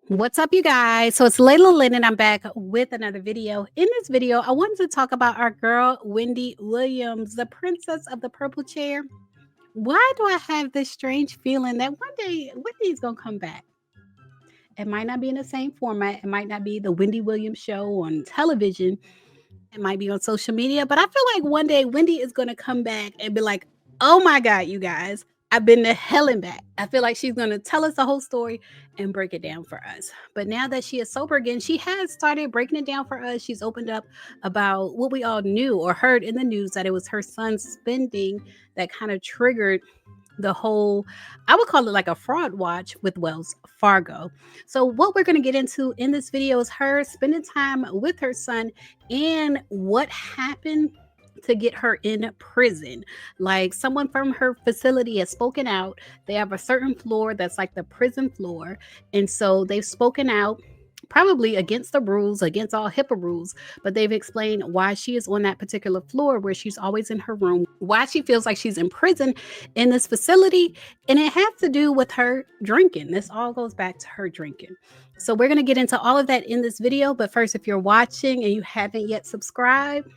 What's up, you guys? So it's Layla Lynn, and I'm back with another video. In this video, I wanted to talk about our girl, Wendy Williams, the princess of the purple chair. Why do I have this strange feeling that one day Wendy's going to come back? It might not be in the same format. It might not be the Wendy Williams show on television. It might be on social media, but I feel like one day Wendy is going to come back and be like, oh my God, you guys, I've been to hell and back. I feel like she's going to tell us the whole story and break it down for us. But now that she is sober again, she has started breaking it down for us. She's opened up about what we all knew or heard in the news, that it was her son's spending that kind of triggered the whole, I would call it like a fraud watch with Wells Fargo. So what we're going to get into in this video is her spending time with her son and what happened to get her in prison. Like, someone from her facility has spoken out. They have a certain floor that's like the prison floor, and so they've spoken out, probably against the rules, against all HIPAA rules, but they've explained why she is on that particular floor where she's always in her room, why she feels like she's in prison in this facility, and it has to do with her drinking. This all goes back to her drinking. So we're going to get into all of that in this video, but first, if you're watching and you haven't yet subscribed,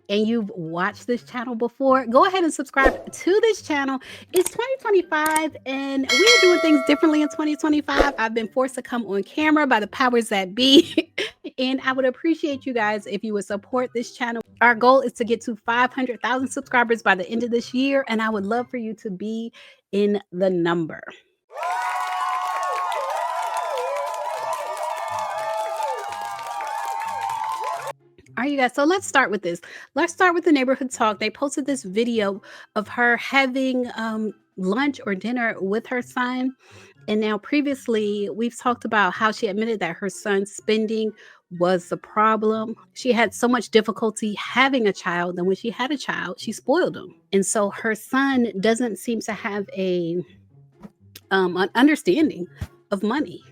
and you've watched this channel before, go ahead and subscribe to this channel. It's 2025 and we are doing things differently in 2025. I've been forced to come on camera by the powers that be. And I would appreciate you guys if you would support this channel. Our goal is to get to 500,000 subscribers by the end of this year, and I would love for you to be in the number. All right, you guys, so let's start with this. Let's start with the neighborhood talk. They posted this video of her having lunch or dinner with her son. And now previously, we've talked about how she admitted that her son's spending was the problem. She had so much difficulty having a child, and when she had a child, she spoiled him. And so her son doesn't seem to have an understanding of money.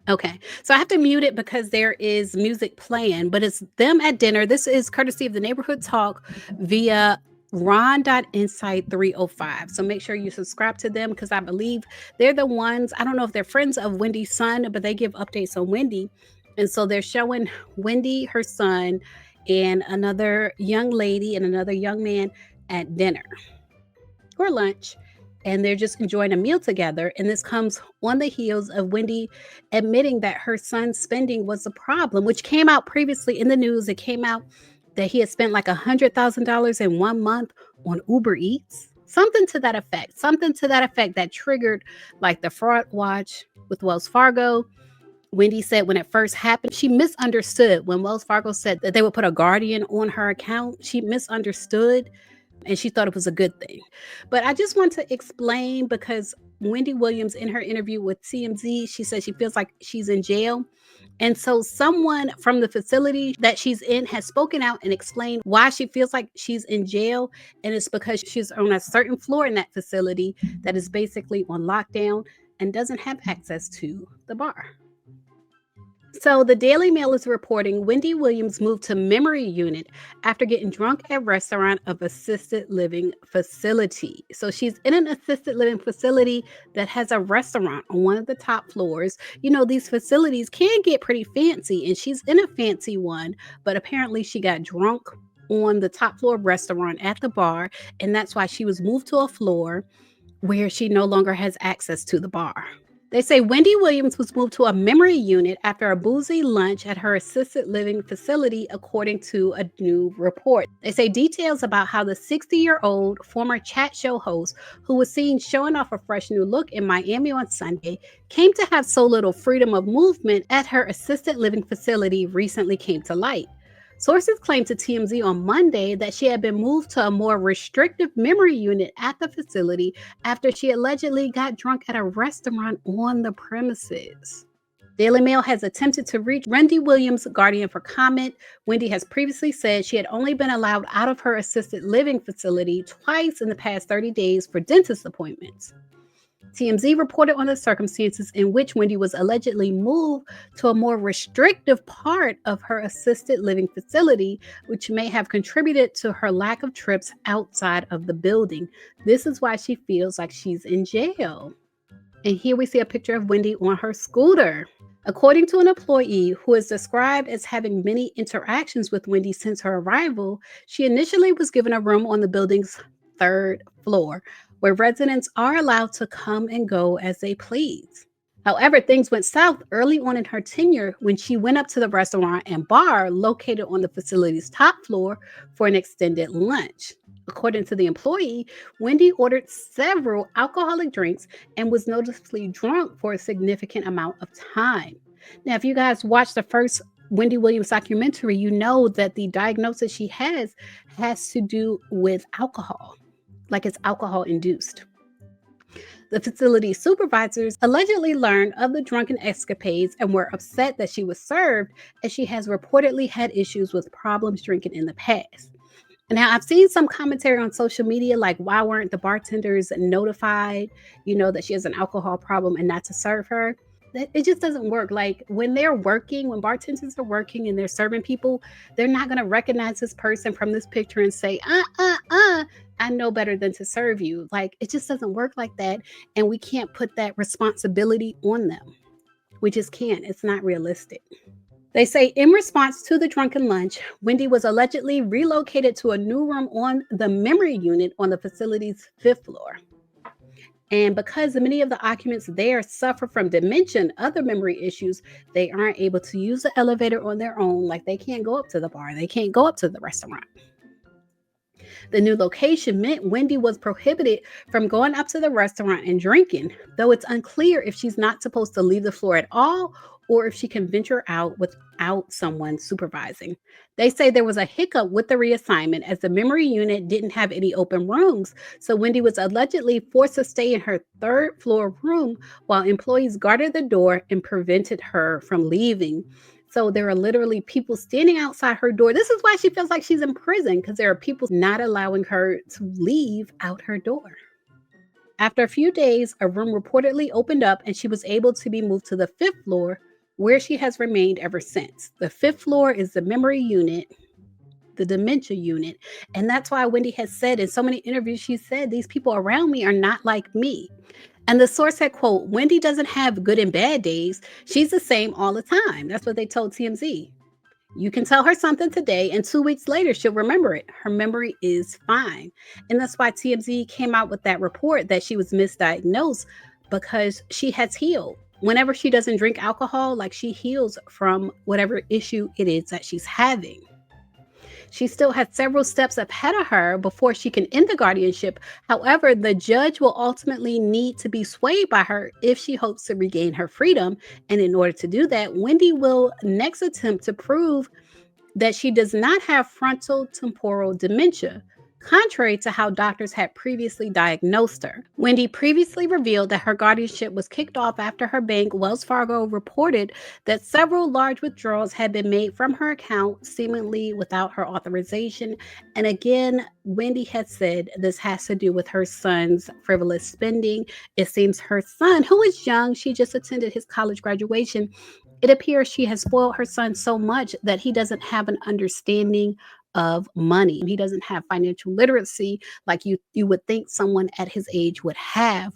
Okay, so I have to mute it because there is music playing, but it's them at dinner. This is courtesy of the Neighborhood Talk via Ron.Insight 305. So make sure you subscribe to them because I believe they're the ones, I don't know if they're friends of Wendy's son, but they give updates on Wendy. And so they're showing Wendy, her son, and another young lady and another young man at dinner or lunch, and they're just enjoying a meal together. And this comes on the heels of Wendy admitting that her son's spending was a problem, which came out previously in the news. It came out that he had spent like $100,000 in 1 month on Uber Eats, something to that effect, that triggered like the fraud watch with Wells Fargo. Wendy said when it first happened, she misunderstood when Wells Fargo said that they would put a guardian on her account. She misunderstood and she thought it was a good thing. But I just want to explain, because Wendy Williams, in her interview with TMZ, she said she feels like she's in jail. And so someone from the facility that she's in has spoken out and explained why she feels like she's in jail. And it's because she's on a certain floor in that facility that is basically on lockdown and doesn't have access to the bar. So the Daily Mail is reporting Wendy Williams moved to memory unit after getting drunk at restaurant of assisted living facility. So she's in an assisted living facility that has a restaurant on one of the top floors. You know, these facilities can get pretty fancy, and she's in a fancy one, but apparently she got drunk on the top floor restaurant at the bar, and that's why she was moved to a floor where she no longer has access to the bar. They say Wendy Williams was moved to a memory unit after a boozy lunch at her assisted living facility, according to a new report. They say details about how the 60-year-old former chat show host, who was seen showing off a fresh new look in Miami on Sunday, came to have so little freedom of movement at her assisted living facility recently came to light. Sources claimed to TMZ on Monday that she had been moved to a more restrictive memory unit at the facility after she allegedly got drunk at a restaurant on the premises. Daily Mail has attempted to reach Wendy Williams' guardian for comment. Wendy has previously said she had only been allowed out of her assisted living facility twice in the past 30 days for dentist appointments. TMZ reported on the circumstances in which Wendy was allegedly moved to a more restrictive part of her assisted living facility, which may have contributed to her lack of trips outside of the building. This is why she feels like she's in jail. And here we see a picture of Wendy on her scooter. According to an employee who is described as having many interactions with Wendy since her arrival, she initially was given a room on the building's third floor, where residents are allowed to come and go as they please. However, things went south early on in her tenure when she went up to the restaurant and bar located on the facility's top floor for an extended lunch. According to the employee, Wendy ordered several alcoholic drinks and was noticeably drunk for a significant amount of time. Now, if you guys watched the first Wendy Williams documentary, you know that the diagnosis she has to do with alcohol, like it's alcohol induced. The facility supervisors allegedly learned of the drunken escapades and were upset that she was served, as she has reportedly had issues with problems drinking in the past. Now, I've seen some commentary on social media like, why weren't the bartenders notified, that she has an alcohol problem and not to serve her? It just doesn't work. Like when they're working, when bartenders are working and they're serving people, they're not going to recognize this person from this picture and say, I know better than to serve you. Like it just doesn't work like that. And we can't put that responsibility on them. We just can't. It's not realistic. They say in response to the drunken lunch, Wendy was allegedly relocated to a new room on the memory unit on the facility's fifth floor. And because many of the occupants there suffer from dementia and other memory issues, they aren't able to use the elevator on their own. Like they can't go up to the bar, they can't go up to the restaurant. The new location meant Wendy was prohibited from going up to the restaurant and drinking, though it's unclear if she's not supposed to leave the floor at all or if she can venture out without someone supervising. They say there was a hiccup with the reassignment as the memory unit didn't have any open rooms, so Wendy was allegedly forced to stay in her third floor room while employees guarded the door and prevented her from leaving. So there are literally people standing outside her door. This is why she feels like she's in prison, because there are people not allowing her to leave out her door. After a few days, a room reportedly opened up and she was able to be moved to the fifth floor, where she has remained ever since. The fifth floor is the memory unit, the dementia unit. And that's why Wendy has said in so many interviews, she said, these people around me are not like me. And the source said, quote, Wendy doesn't have good and bad days. She's the same all the time. That's what they told TMZ. You can tell her something today and 2 weeks later, she'll remember it. Her memory is fine. And that's why TMZ came out with that report that she was misdiagnosed, because she has healed. Whenever she doesn't drink alcohol, like she heals from whatever issue it is that she's having. She still has several steps ahead of her before she can end the guardianship. However, the judge will ultimately need to be swayed by her if she hopes to regain her freedom. And in order to do that, Wendy will next attempt to prove that she does not have frontotemporal dementia, contrary to how doctors had previously diagnosed her. Wendy previously revealed that her guardianship was kicked off after her bank, Wells Fargo, reported that several large withdrawals had been made from her account, seemingly without her authorization. And again, Wendy had said this has to do with her son's frivolous spending. It seems her son, who is young, she just attended his college graduation, it appears she has spoiled her son so much that he doesn't have an understanding of money. He doesn't have financial literacy like you would think someone at his age would have,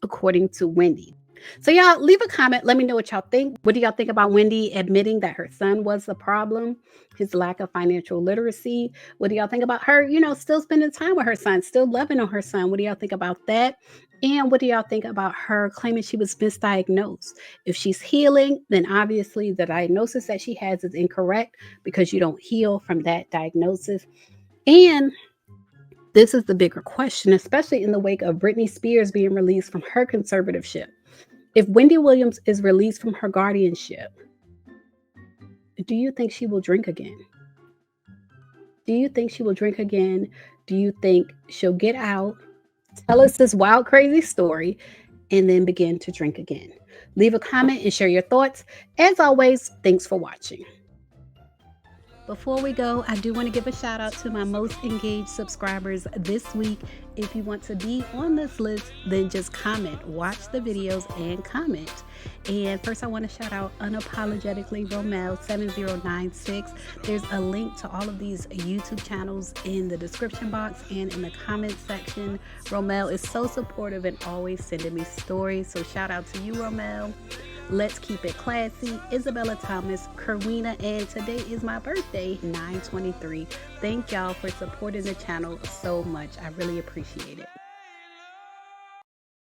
according to Wendy. So y'all leave a comment. Let me know what y'all think. What do y'all think about Wendy admitting that her son was the problem, his lack of financial literacy? What do y'all think about her, still spending time with her son, still loving on her son? What do y'all think about that? And what do y'all think about her claiming she was misdiagnosed? If she's healing, then obviously the diagnosis that she has is incorrect, because you don't heal from that diagnosis. And this is the bigger question, especially in the wake of Britney Spears being released from her conservatorship. If Wendy Williams is released from her guardianship, do you think she will drink again? Do you think she will drink again? Do you think she'll get out, tell us this wild, crazy story, and then begin to drink again? Leave a comment and share your thoughts. As always, thanks for watching. Before we go, I do want to give a shout out to my most engaged subscribers this week If you want to be on this list, then just comment, watch the videos and comment. And first, I want to shout out Unapologetically Romel 7096. There's a link to all of these YouTube channels in the description box and in the comments section. Romel is so supportive and always sending me stories. So shout out to you, Romel. Let's Keep It Classy, Isabella Thomas, Karina, and today is my birthday, 9/23. Thank y'all for supporting the channel so much. I really appreciate it.